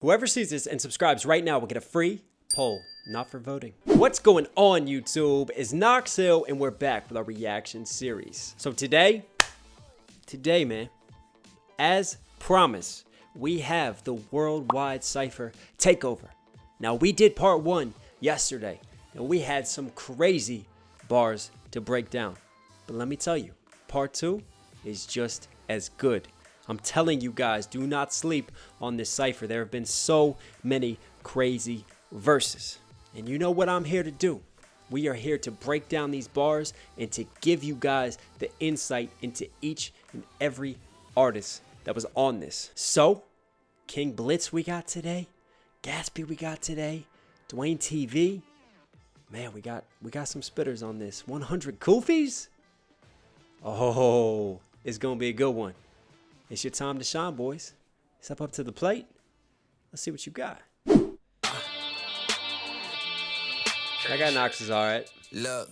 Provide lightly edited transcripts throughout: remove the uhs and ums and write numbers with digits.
Whoever sees this and subscribes right now will get a free poll, not for voting. What's going on, YouTube? It's Knox Hill, and we're back with our reaction series. So today, man, as promised, we have the worldwide Cypher takeover. Now, we did part 1 yesterday, and we had some crazy bars to break down. But let me tell you, part 2 is just as good. I'm telling you guys, do not sleep on this Cypher. There have been so many crazy verses. And you know what I'm here to do? We are here to break down these bars and to give you guys the insight into each and every artist that was on this. So, King Blitz we got today, Gatsby we got today, DuaneTV. Man, we got some spitters on this. 100 Kufis? Oh, it's going to be a good one. It's your time to shine, boys. Step up to the plate. Let's see what you got. I got Knox's all right. Look,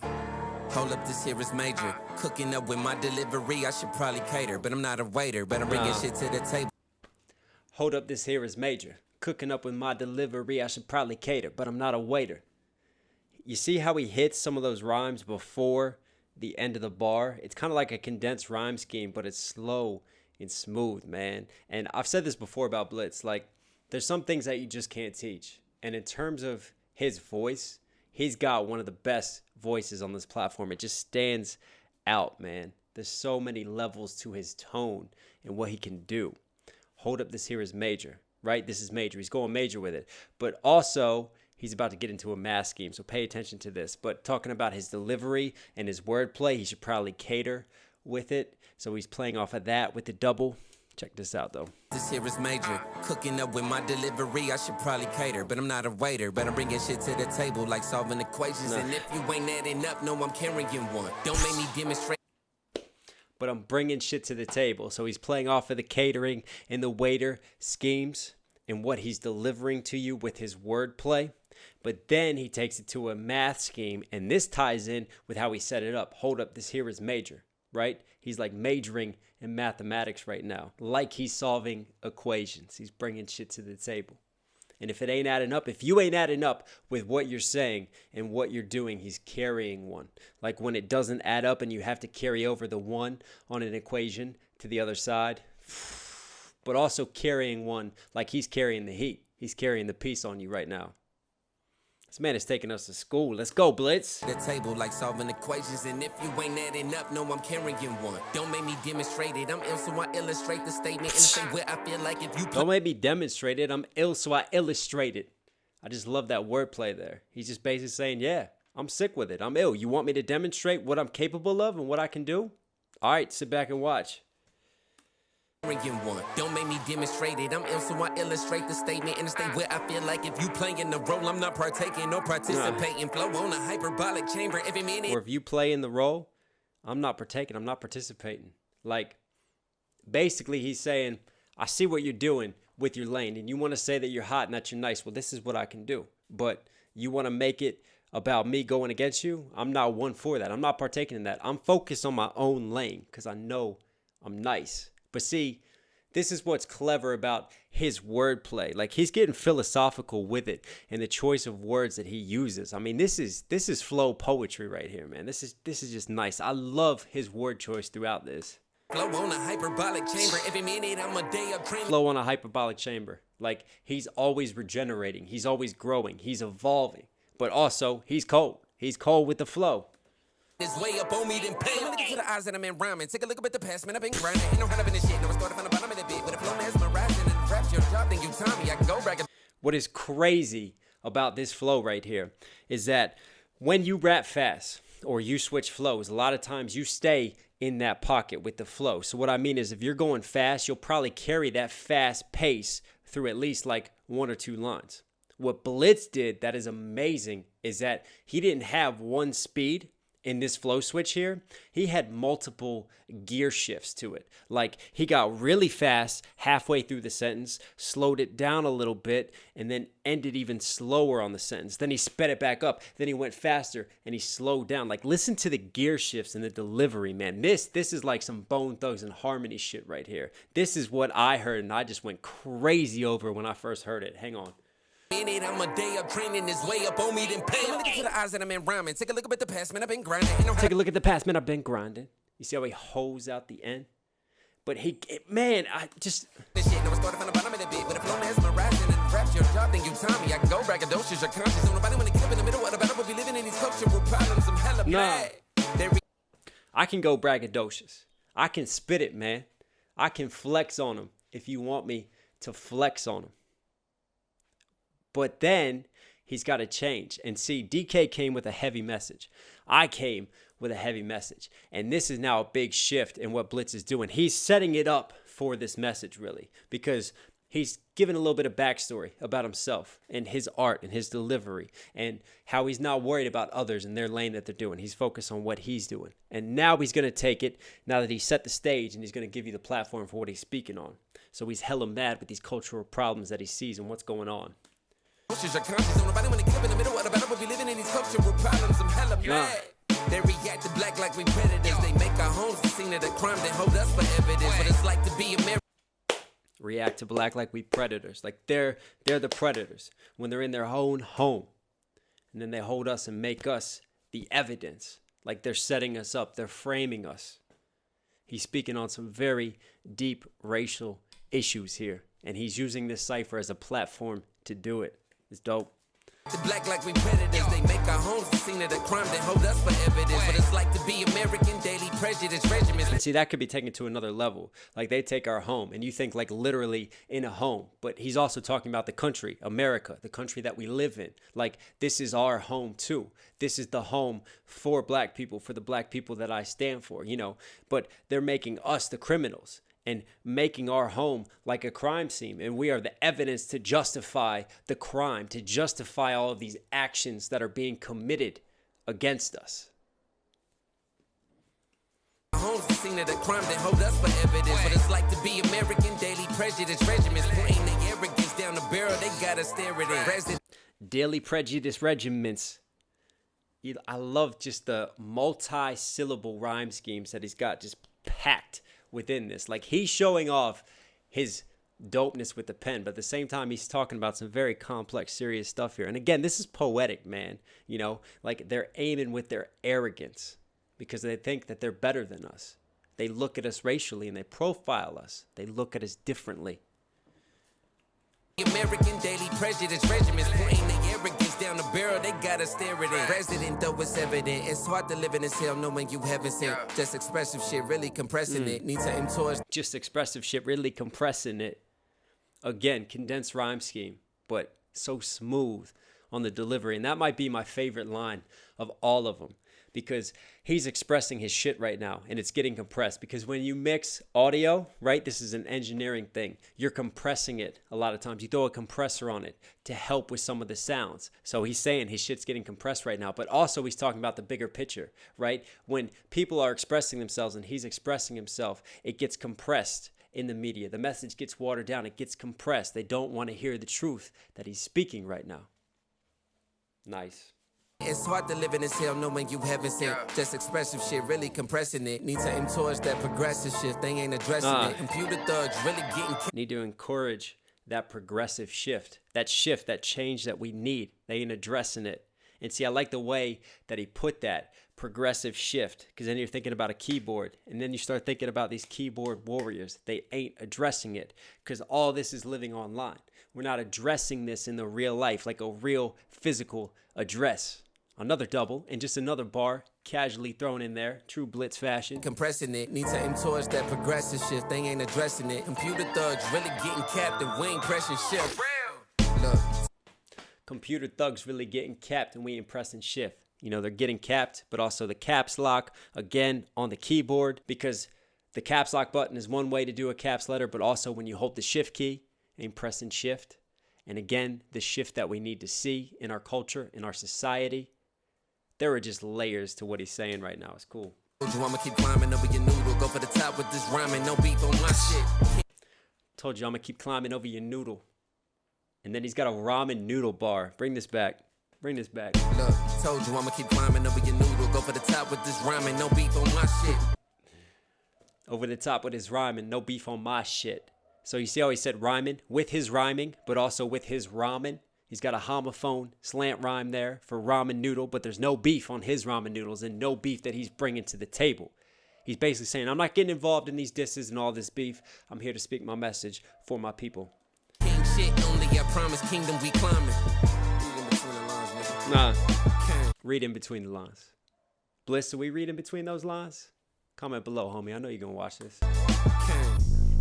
hold up, this here is major. Cooking up with my delivery, I should probably cater, but I'm not a waiter. But I'm bringing shit to the table. Hold up, this here is major. Cooking up with my delivery, I should probably cater, but I'm not a waiter. You see how he hits some of those rhymes before the end of the bar? It's kind of like a condensed rhyme scheme, but it's slow and smooth, man. And I've said this before about Blitz, like, there's some things that you just can't teach. And in terms of his voice, he's got one of the best voices on this platform. It just stands out, man. There's so many levels to his tone and what he can do. Hold up, this here is major, right? This is major. He's going major with it. But also, he's about to get into a math scheme, so pay attention to this. But talking about his delivery and his wordplay, he should probably cater with it. So he's playing off of that with the double. Check this out, though. This here is major. Cooking up with my delivery, I should probably cater, but I'm not a waiter. But I'm bringing shit to the table like solving equations. And if you ain't adding up, no, I'm carrying one. Don't make me demonstrate. But I'm bringing shit to the table. So he's playing off of the catering and the waiter schemes and what he's delivering to you with his wordplay. But then he takes it to a math scheme, and this ties in with how he set it up. Hold up, this here is major, right? He's like majoring in mathematics right now, like he's solving equations. He's bringing shit to the table. And if it ain't adding up, if you ain't adding up with what you're saying and what you're doing, he's carrying one. Like when it doesn't add up and you have to carry over the one on an equation to the other side, but also carrying one like he's carrying the heat. He's carrying the piece on you right now. This man is taking us to school. Let's go, Blitz. The table like solving equations, and if you ain't adding up, no, I'm carrying one. Don't make me demonstrate it. I'm ill, so I illustrate the statement and say where I feel like if you don't make me demonstrate it. I'm ill, so I illustrate it. I just love that wordplay there. He's just basically saying, yeah, I'm sick with it. I'm ill. You want me to demonstrate what I'm capable of and what I can do? All right, sit back and watch. One. Don't make me demonstrate it. I'm ill, so I illustrate the statement and stay where I feel like if you playing the role, I'm not partaking or participating. Flow on a hyperbolic chamber every minute. Or if you play in the role, I'm not partaking. I'm not participating. Like, basically, he's saying, I see what you're doing with your lane, and you want to say that you're hot and that you're nice. Well, this is what I can do. But you want to make it about me going against you? I'm not one for that. I'm not partaking in that. I'm focused on my own lane because I know I'm nice. But see, this is what's clever about his wordplay. Like, he's getting philosophical with it and the choice of words that he uses. I mean, this is flow poetry right here, man. This is just nice. I love his word choice throughout this. Flow on a hyperbolic chamber every minute. I'm a day of training. Flow on a hyperbolic chamber. Like, he's always regenerating. He's always growing. He's evolving. But also, he's cold. He's cold with the flow. It's way up on me than pain. Look to the eyes that I'm in rhyming. Take a look up at the past, man. I've been grinding. Ain't no hell up in this shit. No, I started from the bottom of the bit. But if flow has my rising and raps your job, then you Tommy. I can go back. What is crazy about this flow right here is that when you rap fast or you switch flows, a lot of times you stay in that pocket with the flow. So what I mean is if you're going fast, you'll probably carry that fast pace through at least like 1 or 2 lines. What Blitz did that is amazing is that he didn't have one speed in this flow switch here, he had multiple gear shifts to it. Like, he got really fast halfway through the sentence, slowed it down a little bit, and then ended even slower on the sentence. Then he sped it back up. Then he went faster, and he slowed down. Like, listen to the gear shifts and the delivery, man. This is like some Bone Thugs and Harmony shit right here. This is what I heard, and I just went crazy over when I first heard it. Hang on. I'm a day up training this way up on me then pay. Look to the eyes that I'm in rhyming. Take a look up at the past, man. I've been grinding. Take a look at the past, man. I've been grinding. You see how he holds out the end? But man, I just. This shit, no, it's started from the bottom of the beat. With a flow mesmerizing and raps your job, then you Tommy. I can go braggadocious, you're conscious. So nobody wanna get up in the middle of the battle, but be living in these cultural problems. I'm hella bad. I can go braggadocious. I can spit it, man. I can flex on him if you want me to flex on him. But then he's got to change. And see, DK came with a heavy message. I came with a heavy message. And this is now a big shift in what Blitz is doing. He's setting it up for this message, really, because he's giving a little bit of backstory about himself and his art and his delivery and how he's not worried about others and their lane that they're doing. He's focused on what he's doing. And now he's going to take it, now that he's set the stage, and he's going to give you the platform for what he's speaking on. So he's hella mad with these cultural problems that he sees and what's going on. Nobody wanna get up in the middle of the battle, but be living in these cultural problems. I'm hella mad. They react to black like we predators. They make our homes the scene of the crime. They hold us for evidence. What it's like to be American. React to black like we predators. Like they're the predators when they're in their own home. And then they hold us and make us the evidence. Like they're setting us up. They're framing us. He's speaking on some very deep racial issues here. And he's using this cipher as a platform to do it. It's dope. The black like we predators, they make our homes the scene of the crime. They hold us for evidence. What it's like to be American, daily prejudice regiments. And see, that could be taken to another level. Like they take our home, and you think like literally in a home. But he's also talking about the country, America, the country that we live in. Like this is our home too. This is the home for black people, for the black people that I stand for, you know. But they're making us the criminals and making our home like a crime scene. And we are the evidence to justify the crime, to justify all of these actions that are being committed against us. Homes the scene of the crime, they hold us for evidence. What it's like to be American, daily prejudice regiments. Pointing the arrogance down the barrel, they gotta stare at it. Daily prejudice regiments. I love just the multi-syllable rhyme schemes that he's got just packed within this. Like he's showing off his dopeness with the pen, but at the same time he's talking about some very complex, serious stuff here. And again, this is poetic, man. You know, like they're aiming with their arrogance because they think that they're better than us. They look at us racially and they profile us. They look at us differently. American daily prejudice regiments, pointing the arrogance down the barrel, they gotta stare at it. Resident though it's evident, it's hard to live in this hell knowing you haven't seen. Just expressive shit, really compressing it. Need to aim towards. Just expressive shit, really compressing it. Again, condensed rhyme scheme, but so smooth on the delivery. And that might be my favorite line of all of them, because he's expressing his shit right now and it's getting compressed. Because when you mix audio, right, this is an engineering thing. You're compressing it a lot of times. You throw a compressor on it to help with some of the sounds. So he's saying his shit's getting compressed right now. But also he's talking about the bigger picture, right? When people are expressing themselves and he's expressing himself, it gets compressed in the media. The message gets watered down. It gets compressed. They don't want to hear the truth that he's speaking right now. Nice. It's hard to live in this hell knowing you haven't seen. Just expressive shit, really compressing it. Need to aim towards that progressive shift. They ain't addressing it. Computer thugs really getting. Need to encourage that progressive shift, that change that we need. They ain't addressing it. And see, I like the way that he put that progressive shift, because then you're thinking about a keyboard, and then you start thinking about these keyboard warriors. They ain't addressing it because all this is living online. We're not addressing this in the real life, like a real physical address. Another double and just another bar casually thrown in there, true Blitz fashion. Compressing it, need to aim towards that progressive shift. They ain't addressing it. Computer thugs really getting capped and we ain't pressing shift. Look. Computer thugs really getting capped and we ain't pressing shift. You know, they're getting capped, but also the caps lock again on the keyboard, because the caps lock button is one way to do a caps letter, but also when you hold the shift key and pressing shift. And again, the shift that we need to see in our culture, in our society. there are just layers to what he's saying right now. It's cool. Told you I'ma keep climbing over your noodle. Go for the top with this rhyming, no beef on my shit. Told you I'm gonna keep climbing over your noodle. And then he's got a ramen noodle bar. Bring this back. Bring this back. Look, told you I'ma keep climbing over your noodle. Go for the top with this rhyming, no beef on my shit. Over the top with his rhyming, no beef on my shit. So you see how he said rhyming with his rhyming, but also with his ramen. He's got a homophone slant rhyme there for ramen noodle, but there's no beef on his ramen noodles and no beef that he's bringing to the table. He's basically saying, I'm not getting involved in these disses and all this beef. I'm here to speak my message for my people. King shit only, I promise kingdom we climbing. Nah. Read in between the lines. Blitz, do we read in between those lines? Comment below, homie. I know you're gonna watch this.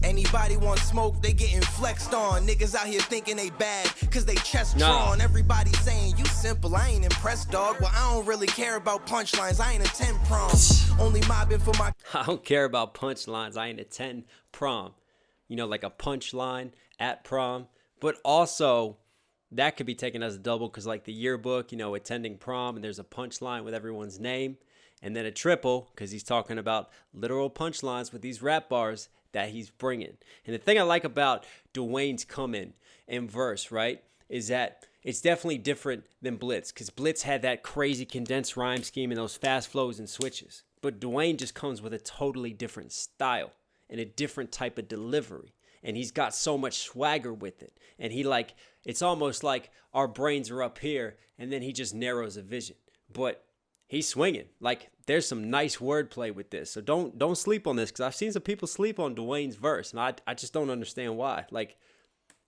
Anybody want smoke, they getting flexed on. Niggas out here thinking they bad, cause they chest drawn. Everybody saying you simple, I ain't impressed, dog. Well, I don't really care about punchlines, I ain't attend prom. Only mobbing for my... I don't care about punchlines, I ain't attend prom. You know, like a punchline at prom. But also, that could be taken as a double, because like the yearbook, you know, attending prom, and there's a punchline with everyone's name. And then a triple, because he's talking about literal punchlines with these rap bars that he's bringing. And the thing I like about Duane's come in verse, right, is that it's definitely different than Blitz, because Blitz had that crazy condensed rhyme scheme and those fast flows and switches. But Duane just comes with a totally different style and a different type of delivery. And he's got so much swagger with it. And he like, it's almost like our brains are up here and then he just narrows a vision. But he's swinging. Like, there's some nice wordplay with this. So don't sleep on this, because I've seen some people sleep on Duane's verse, and I just don't understand why. Like,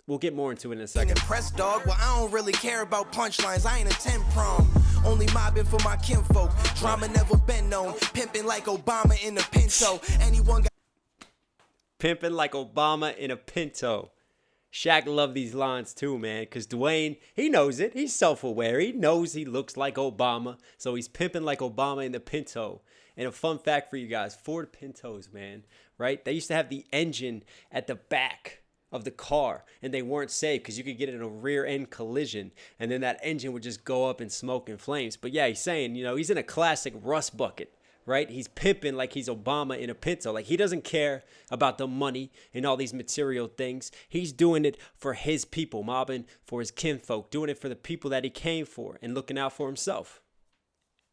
we'll get more into it in a second. Impressed, dog. Well, I don't really care about punchlines. I ain't attend prom. Only mobbing for my kinfolk. Drama never been known. Pimping like Obama in a Pinto. Anyone got... Pimping like Obama in a Pinto. Shaq loved these lines too, man, because Duane, he knows it. He's self-aware. He knows he looks like Obama, so he's pimping like Obama in the Pinto. And a fun fact for you guys, Ford Pintos, man, right? They used to have the engine at the back of the car, and they weren't safe because you could get in a rear-end collision, and then that engine would just go up in smoke and flames. But yeah, he's saying, you know, he's in a classic rust bucket. Right? He's pimping like he's Obama in a Pinto. Like, he doesn't care about the money and all these material things. He's doing it for his people, mobbing for his kinfolk, doing it for the people that he came for, and looking out for himself.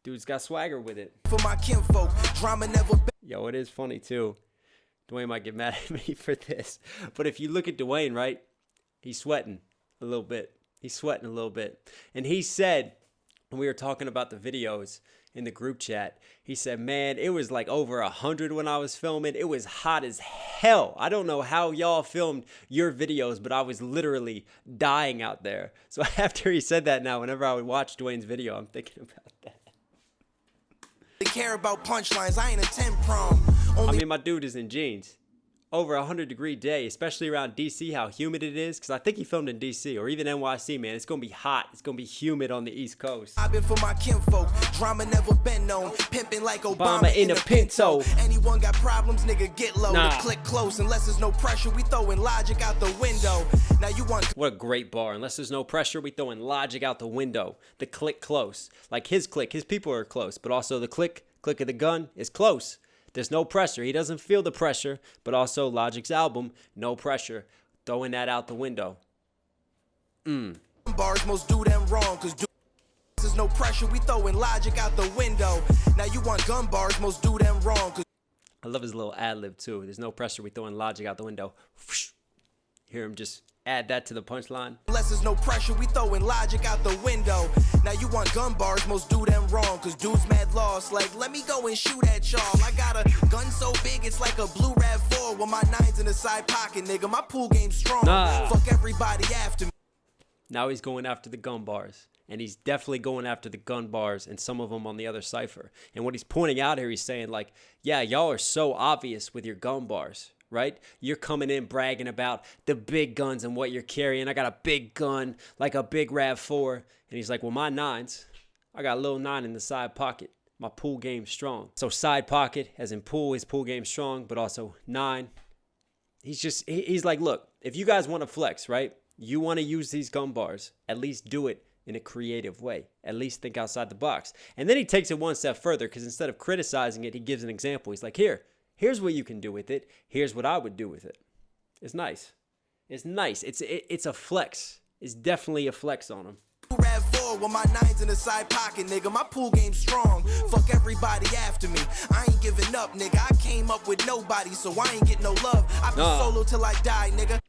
Dude's got swagger with it. For my kinfolk, drama never been... Yo, it is funny too. Duane might get mad at me for this. But if you look at Duane, right? He's sweating a little bit. He's sweating a little bit. And he said, when we were talking about the videos in the group chat, he said, man, it was like over 100 when I was filming. It was hot as hell. I don't know how y'all filmed your videos, but I was literally dying out there. So after he said that, now whenever I would watch Duane's video, I'm thinking about that. They care about punchlines. I ain't attend prom. I mean, my dude is in jeans. Over 100-degree day, especially around DC, how humid it is. Because I think he filmed in DC or even NYC, man. It's going to be hot. It's going to be humid on the East Coast. I've been for my kinfolk. Drama never been known. Pimping like Obama in a Pinto. Anyone got problems, nigga, get low. Click close. Unless there's no pressure, we throwing logic out the window. Now you want... What a great bar. Unless there's no pressure, we throwing logic out the window. The click close. Like his click. His people are close. But also the click of the gun is close. There's no pressure. He doesn't feel the pressure, but also Logic's album, no pressure. Throwing that out the window. Bars most do them wrong, cause there's no pressure. We throwing Logic out the window. Now you want gun bars, most do them wrong. Cause I love his little ad-lib too. There's no pressure. We throwing Logic out the window. Hear him just add that to the punchline. Unless there's no pressure, we throwing Logic out the window. Now you want gun bars, most do them wrong, cause dudes mad lost. Like, let me go and shoot at y'all. I got a gun so big, it's like a blue RAV4 with my 9s in the side pocket, nigga. My pool game strong. Fuck everybody after me. Now he's going after the gun bars. And he's definitely going after the gun bars and some of them on the other cipher. And what he's pointing out here, he's saying like, yeah, y'all are so obvious with your gun bars. Right? You're coming in bragging about the big guns and what you're carrying. I got a big gun, like a big RAV4. And he's like, well, my 9s, I got a little 9 in the side pocket. My pool game's strong. So side pocket, as in pool, his pool game's strong, but also 9. He's like, look, if you guys want to flex, right? You want to use these gun bars, at least do it in a creative way. At least think outside the box. And then he takes it one step further, because instead of criticizing it, he gives an example. He's like, here's what you can do with it. Here's what I would do with it. It's nice. It's nice. It's a flex. It's definitely a flex on him. Red 4 with my 9s in the side pocket, nigga. My pool game strong. Fuck everybody after me. I ain't giving up, nigga. I came up with nobody, so I ain't get no love. I be solo till I die, nigga.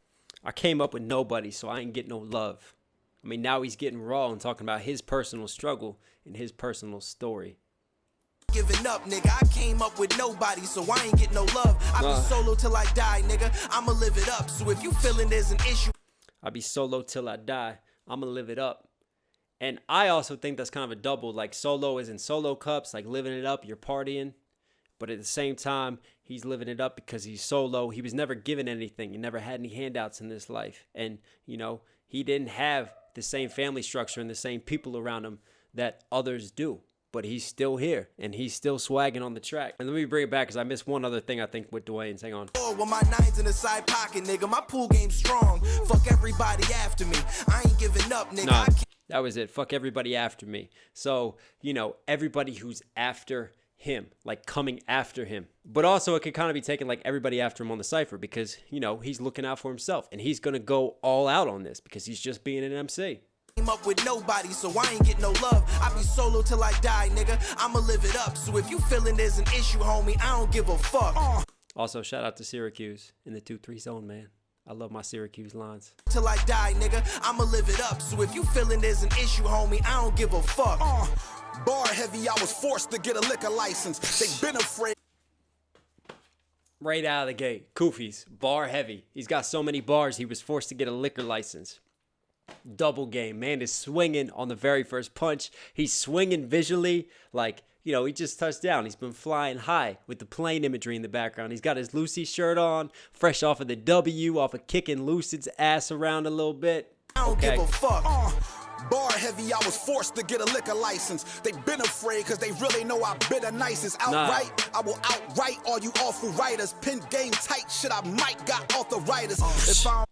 I came up with nobody, so I ain't get no love. I mean, now he's getting raw and talking about his personal struggle and his personal story. Giving up, nigga. I came up with nobody, so I ain't get no love. I be solo till I die, nigga. I'ma live it up. So if you feeling there's an issue, I be solo till I die. I'ma live it up. And I also think that's kind of a double. Like, solo is in solo cups, like living it up, you're partying. But at the same time, he's living it up because he's solo. He was never given anything. He never had any handouts in this life. And, you know, he didn't have the same family structure and the same people around him that others do. But he's still here, and he's still swagging on the track. And let me bring it back, because I missed one other thing, I think, with Duane. Hang on. with my 9s in the side pocket, nigga. My pool game strong. Fuck everybody after me. I ain't giving up, nigga. Nah, that was it. Fuck everybody after me. So, you know, everybody who's after him, like coming after him. But also it could kind of be taken like everybody after him on the cypher, because, you know, he's looking out for himself, and he's going to go all out on this because he's just being an MC. Up with nobody, so I ain't get no love. I be solo till I die, nigga. I'ma live it up. So if you feeling there's an issue, homie, I don't give a fuck. Also, shout out to Syracuse in the 2-3 zone, man. I love my Syracuse lines. Till I die, nigga. I'ma live it up. So if you feeling there's an issue, homie, I don't give a fuck. Bar heavy, I was forced to get a liquor license. They been afraid. Right out of the gate, Kufis, bar heavy. He's got so many bars, he was forced to get a liquor license. Double game. Man is swinging on the very first punch. He's swinging visually like, you know, he just touched down. He's been flying high with the plane imagery in the background. He's got his Lucy shirt on, fresh off of the W, off of kicking Lucid's ass around a little bit. I don't give a fuck. Bar heavy, I was forced to get a liquor license. They been afraid because they really know I've been the nicest. Outright, I will outright all you awful writers. Pin game tight, shit, I might got arthritis. If I'm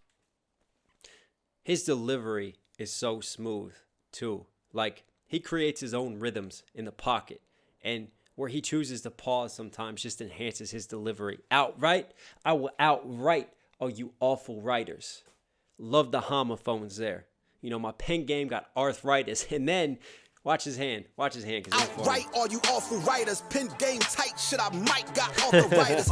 His delivery is so smooth, too. Like, he creates his own rhythms in the pocket. And where he chooses to pause sometimes just enhances his delivery. Outright, I will outright all you awful writers. Love the homophones there. You know, my pen game got arthritis. And then, watch his hand. Watch his hand. Outright all you awful writers. Pin game tight, shit, I might got arthritis.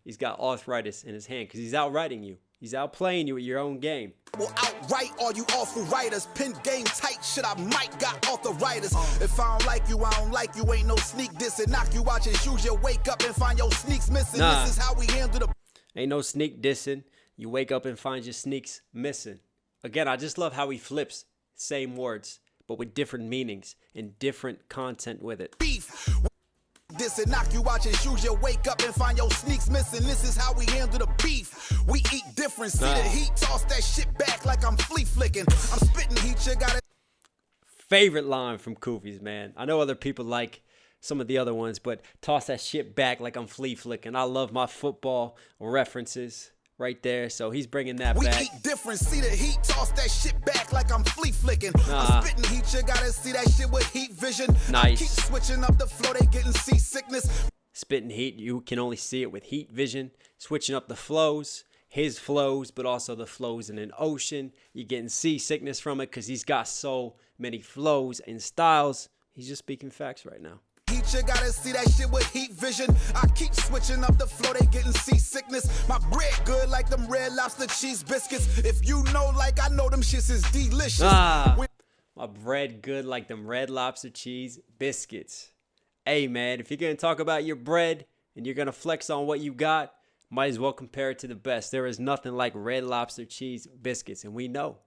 He's got arthritis in his hand because he's outwriting you. He's outplaying you at your own game. Well, outright all you awful writers. Pin game tight, shit, I might got arthritis. If I don't like you, I don't like you. Ain't no sneak dissing. Knock you out your shoes, you wake up and find your sneaks missing. Nah. This is how we handle the... Ain't no sneak dissing. You wake up and find your sneaks missing. Again, I just love how he flips same words, but with different meanings and different content with it. Beef. This and knock you out your shoes, you wake up and find your sneaks missing. This is how we handle the beef. We eat different. See the heat, toss that shit back like I'm flea flicking. I'm spitting heat, you got it. Favorite line from Kufis, man. I know other people like some of the other ones, but toss that shit back like I'm flea flicking. I love my football references right there, so he's bringing that back. We eat different. See the heat, toss that shit back like I'm flea flicking. I'm spitting heat, you gotta see that shit with heat vision. Nice. I keep switching up the flow, they getting seasickness. Spitting heat, you can only see it with heat vision. Switching up the flows, his flows, but also the flows in an ocean. You're getting seasickness from it because he's got so many flows and styles. He's just speaking facts right now. You gotta see that shit with heat vision. I keep switching up the flow, they getting seasickness. My bread good like them Red Lobster cheese biscuits. If you know like I know, them shits is delicious. My bread good like them Red Lobster cheese biscuits. Hey man, if you're gonna talk about your bread and you're gonna flex on what you got, might as well compare it to the best. There is nothing like Red Lobster cheese biscuits, and we know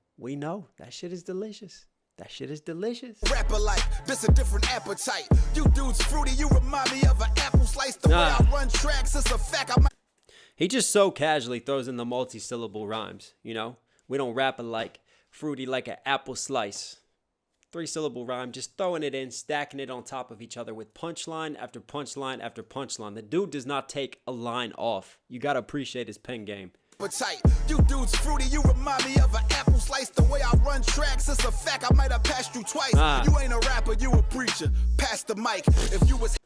that shit is delicious. That shit is delicious. Rapper like, this a different appetite. You dudes fruity, you remind me of an apple slice. The way I run tracks, it's a fact. He just so casually throws in the multi-syllable rhymes, you know? We don't rap it like fruity like an apple slice. 3-syllable rhyme, just throwing it in, stacking it on top of each other with punchline after punchline after punchline. The dude does not take a line off. You gotta appreciate his pen game. You dudes fruity, you remind me of an apple slice. The way I run tracks, it's It's a fact, I might have passed you twice. You ain't a rapper, you a preacher. Pass the mic. If you was...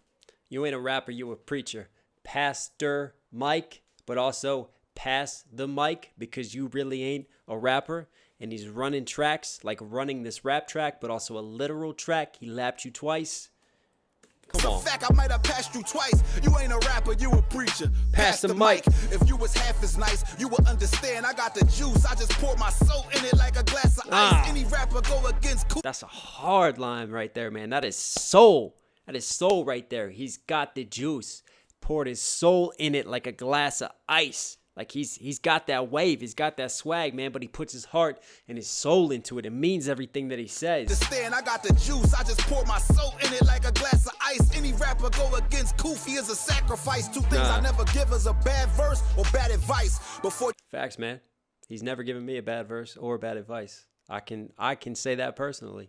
You ain't a rapper, you a preacher. Pastor Mike, but also pass the mic because you really ain't a rapper. And he's running tracks, like running this rap track, but also a literal track. He lapped you twice. Come on. It's a fact, I might have passed you twice. You ain't a rapper, you a preacher. Pass the mic. If you was half as nice, you would understand. I got the juice, I just pour my soul in it like a glass of ice. Any rapper go against Kufis. That's a hard line right there, man. That is soul. That is soul right there. He's got the juice. Poured his soul in it like a glass of ice. Like he's got that wave, he's got that swag, man, but he puts his heart and his soul into it. It means everything that he says. Understand, I got the juice, I just pour my soul in it like a glass of ice. Any rapper go against Kufis is a sacrifice. Two things I never give is a bad verse or bad advice. Facts, man. He's never given me a bad verse or bad advice. I can say that personally.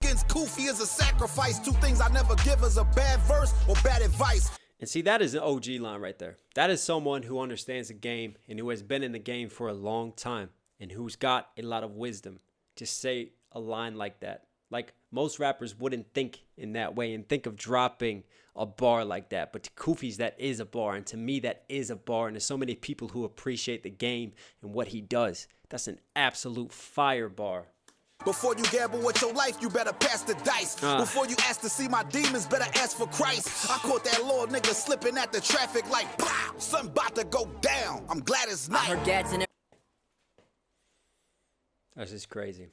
Against Kufis is a sacrifice. Two things I never give is a bad verse or bad advice. And see, that is an OG line right there. That is someone who understands the game and who has been in the game for a long time and who's got a lot of wisdom to say a line like that. Like, most rappers wouldn't think in that way and think of dropping a bar like that. But to Kufis, that is a bar. And to me, that is a bar. And there's so many people who appreciate the game and what he does. That's an absolute fire bar. Before you gamble with your life, you better pass the dice. Before you ask to see my demons, better ask for Christ. I caught that little nigga slipping at the traffic like, pow, something about to go down. I'm glad it's night. That's just crazy.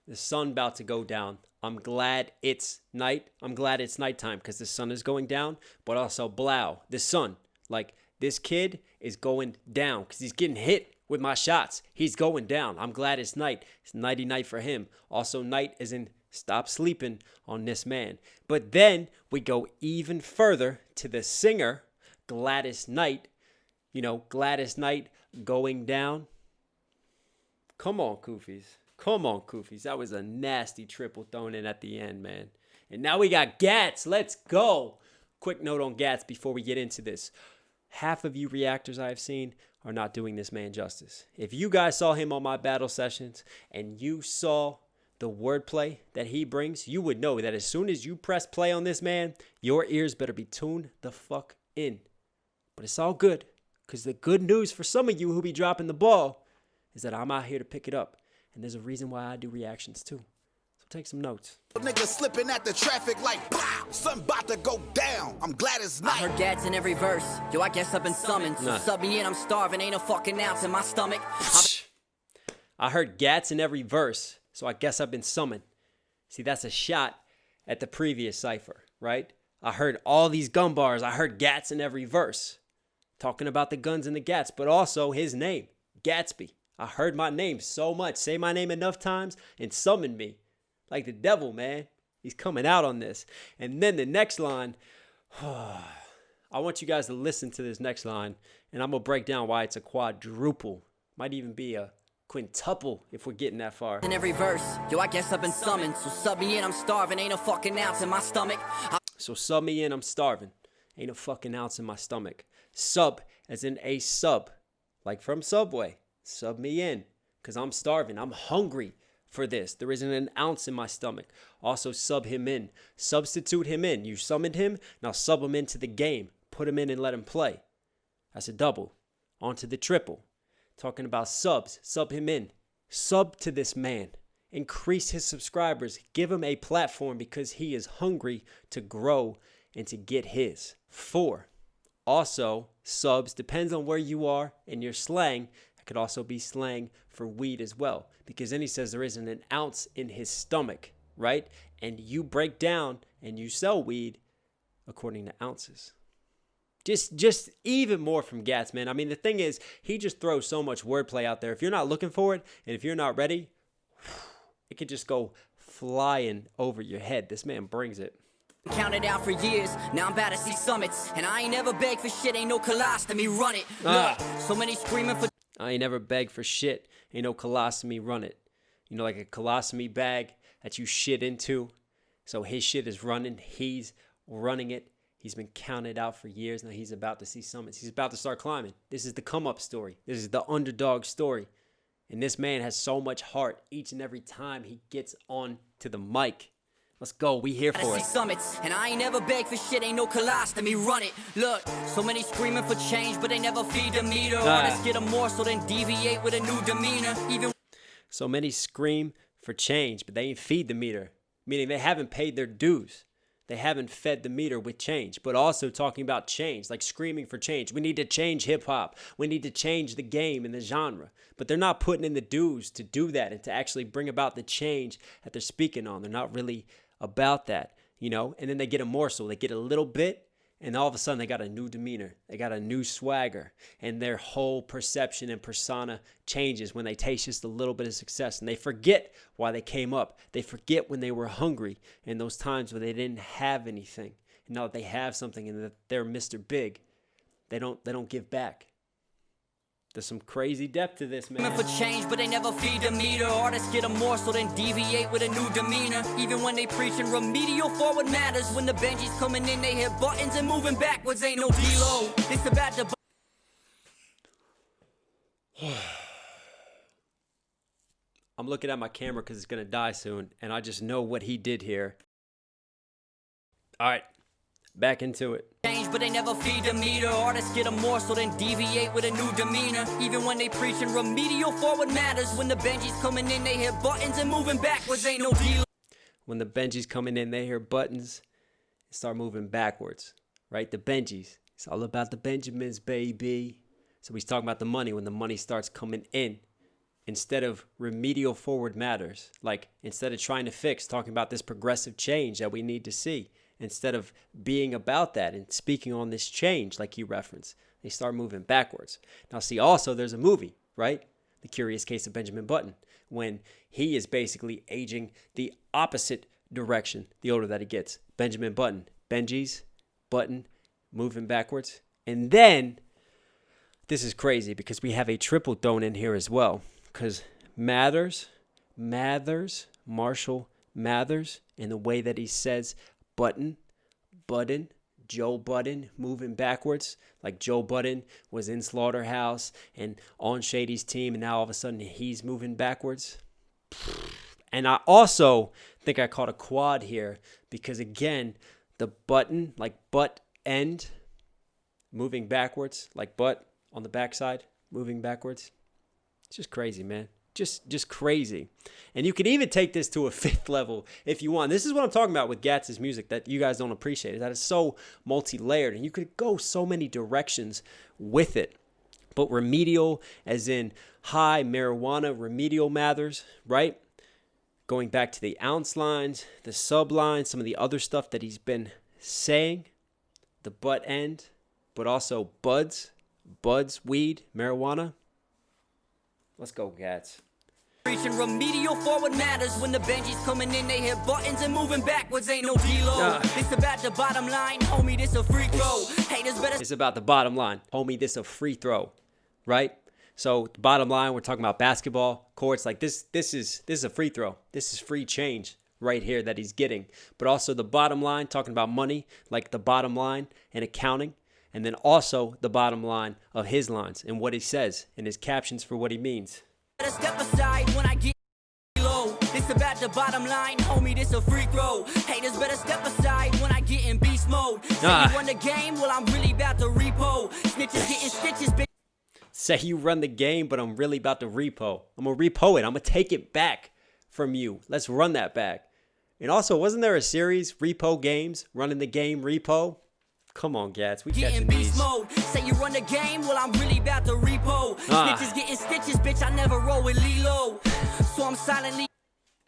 The sun about to go down. I'm glad it's night. I'm glad it's nighttime because the sun is going down, but also blow, the sun. Like, this kid is going down because he's getting hit with my shots. He's going down. I'm glad it's night. It's nighty night for him. Also, night is in stop sleeping on this man. But then we go even further to the singer, Gladys Knight. You know, Gladys Knight going down. Come on, Kufis. Come on, Kufis. That was a nasty triple thrown in at the end, man. And now we got Gats. Let's go. Quick note on Gats before we get into this. Half of you reactors I have seen are not doing this man justice. If you guys saw him on my battle sessions and you saw the wordplay that he brings, you would know that as soon as you press play on this man, your ears better be tuned the fuck in. But it's all good, because the good news for some of you who be dropping the ball is that I'm out here to pick it up. And there's a reason why I do reactions too. So take some notes. Nigga slipping at the traffic like, pow, something about to go down. I'm glad it's night. I heard Gads in every verse. Yo, I guess I've been summoned. So sub me in, I'm starving. Ain't no fucking ounce in my stomach. I heard Gats in every verse, so I guess I've been summoned. See, that's a shot at the previous cipher, right? I heard all these gun bars. I heard Gats in every verse. Talking about the guns and the Gats, but also his name, Gatsby. I heard my name so much. Say my name enough times and summon me. Like the devil, man. He's coming out on this. And then the next line, I want you guys to listen to this next line, and I'm going to break down why it's a quadruple. Might even be a quintuple if we're getting that far. In every verse, yo, I guess I've been summoned. So sub me in, I'm starving. Ain't no fucking ounce in my stomach. So sub me in, I'm starving. Ain't no fucking ounce in my stomach. Sub, as in a sub. Like from Subway. Sub me in, because I'm starving. I'm hungry for this. There isn't an ounce in my stomach. Also, sub him in. Substitute him in. You summoned him, now sub him into the game. Put him in and let him play. That's a double. On to the triple. Talking about subs. Sub him in. Sub to this man. Increase his subscribers. Give him a platform because he is hungry to grow and to get his. 4. Also, subs, depends on where you are in your slang. It could also be slang for weed as well. Because then he says there isn't an ounce in his stomach, right? And you break down and you sell weed according to ounces. Just even more from Gats, man. I mean, the thing is, he just throws so much wordplay out there. If you're not looking for it, and if you're not ready, it could just go flying over your head. This man brings it. Counted out for years, now I'm about to see summits. And I ain't never begged for shit, ain't no colostomy, run it. Look, so many screaming for... I ain't never begged for shit, ain't no colostomy, run it. You know, like a colostomy bag that you shit into. So his shit is running, he's running it. He's been counted out for years, now he's about to see summits. He's about to start climbing. This is the come-up story. This is the underdog story. And this man has so much heart each and every time he gets on to the mic. Let's go, we here for it. Summits, and I ain't never beg for shit, ain't no colostomy, run it. Look, so many screaming for change, but they never feed the meter. Artists get a morsel, then deviate with a new demeanor. Even so many scream for change, but they ain't feed the meter. Meaning they haven't paid their dues. They haven't fed the meter with change, but also talking about change, like screaming for change. We need to change hip hop. We need to change the game and the genre. But they're not putting in the dues to do that and to actually bring about the change that they're speaking on. They're not really about that, you know, and then they get a morsel, they get a little bit, and all of a sudden they got a new demeanor, they got a new swagger, and their whole perception and persona changes when they taste just a little bit of success, and they forget why they came up. They forget when they were hungry and those times when they didn't have anything, and now that they have something and that they're Mr. Big, they don't give back. There's some crazy depth to this, man. for change, but they never feed the meter. Artists get a morsel, then deviate with a new demeanor. Even when they preaching remedial forward matters. When the Benjis coming in, they hit buttons and moving backwards. Ain't no D-Lo. It's about the... I'm looking at my camera because it's going to die soon, and I just know what he did here. All right, back into it. But they never feed the meter. Artists get a morsel, then deviate with a new demeanor. Even when they preaching remedial forward matters. When the Benjis coming in, they hit buttons and moving backwards. Ain't no deal. When the Benjis coming in, they hear buttons and start moving backwards, right? The Benjis. It's all about the Benjamins, baby. So he's talking about the money when the money starts coming in. Instead of remedial forward matters, like instead of trying to fix, talking about this progressive change that we need to see. Instead of being about that and speaking on this change like you referenced, they start moving backwards. Now see, also there's a movie, right? The Curious Case of Benjamin Button, when he is basically aging the opposite direction the older that he gets. Benjamin Button, Benji's, Button, moving backwards. And then, this is crazy because we have a triple thrown in here as well. Because Marshall Mathers, in the way that he says Button, Joe Budden moving backwards. Like Joe Budden was in Slaughterhouse and on Shady's team, and now all of a sudden he's moving backwards. And I also think I caught a quad here because, again, the button, like butt end, moving backwards, like butt on the backside, moving backwards. It's just crazy, man. Just crazy. And you could even take this to a fifth level if you want. This is what I'm talking about with Gatz's music that you guys don't appreciate. Is that it's so multi-layered and you could go so many directions with it. But remedial, as in high marijuana, remedial Mathers, right? Going back to the ounce lines, the sub lines, some of the other stuff that he's been saying, the butt end, but also buds, weed, marijuana. Let's go, Gatz. Preaching remedial forward matters. When the Benjis coming in, they hit buttons and moving backwards. Ain't no D-Lo. It's about the bottom line, homie. This a free throw. Haters better. It's about the bottom line, homie. This a free throw, right? So the bottom line, we're talking about basketball courts. Like this is a free throw. This is free change right here that he's getting. But also the bottom line, talking about money, like the bottom line and accounting. And then also the bottom line of his lines and what he says and his captions for what he means. Step aside when I get low. It's about the bottom line, homie. This a free throw. Haters better step aside when I get in beast mode. Say you run the game, well I'm really about to repo. Snitches getting stitches, bitch. Say you run the game, but I'm really about to repo. I'm gonna repo it. I'm gonna take it back from you. Let's run that back. And also, wasn't there a series, Repo Games, running the game repo? Come on, Gats, we catching these. Mode. Say you run the game, well I'm really about to repo. Snitches getting stitches, bitch, I never roll with Lilo. So I'm silently.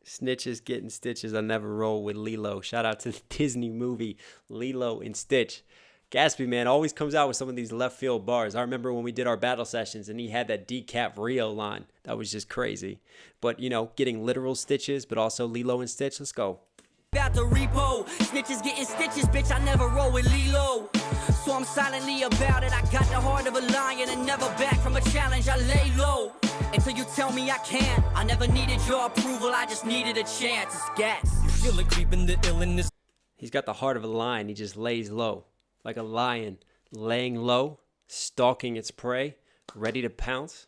Snitches getting stitches, I never roll with Lilo. Shout out to the Disney movie Lilo and Stitch. Gatsby, man, always comes out with some of these left field bars. I remember when we did our battle sessions and he had that decap Rio line. That was just crazy. But, you know, getting literal stitches, but also Lilo and Stitch. Let's go. About the repo, snitches getting stitches, bitch, I never roll with Lilo. So I'm silently about it, I got the heart of a lion and never back from a challenge, I lay low. Until you tell me I can't, I never needed your approval, I just needed a chance, it's gas. You feel it creeping the illness. He's got the heart of a lion, he just lays low. Like a lion, laying low, stalking its prey, ready to pounce.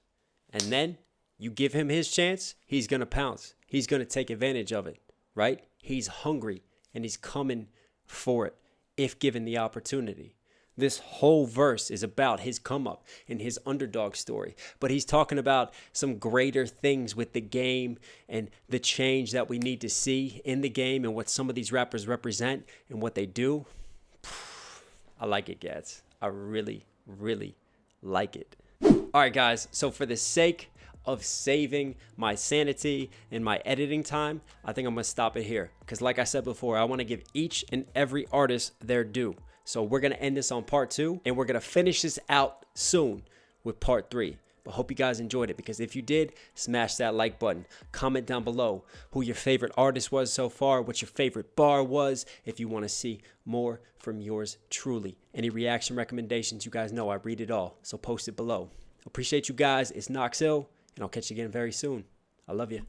And then You give him his chance, he's going to pounce. He's going to take advantage of it, right? He's hungry and he's coming for it if given the opportunity. This whole verse is about his come up and his underdog story. But he's talking about some greater things with the game and the change that we need to see in the game and what some of these rappers represent and what they do. I like it, Gats. I really, really like it. All right, guys. So for the sake of saving my sanity and my editing time, I think I'm going to stop it here. Because like I said before, I want to give each and every artist their due. So we're going to end this on part 2, and we're going to finish this out soon with part 3. But hope you guys enjoyed it, because if you did, smash that like button. Comment down below who your favorite artist was so far, what your favorite bar was, if you want to see more from yours truly. Any reaction recommendations, you guys know I read it all, so post it below. Appreciate you guys. It's Knox Hill, and I'll catch you again very soon. I love you.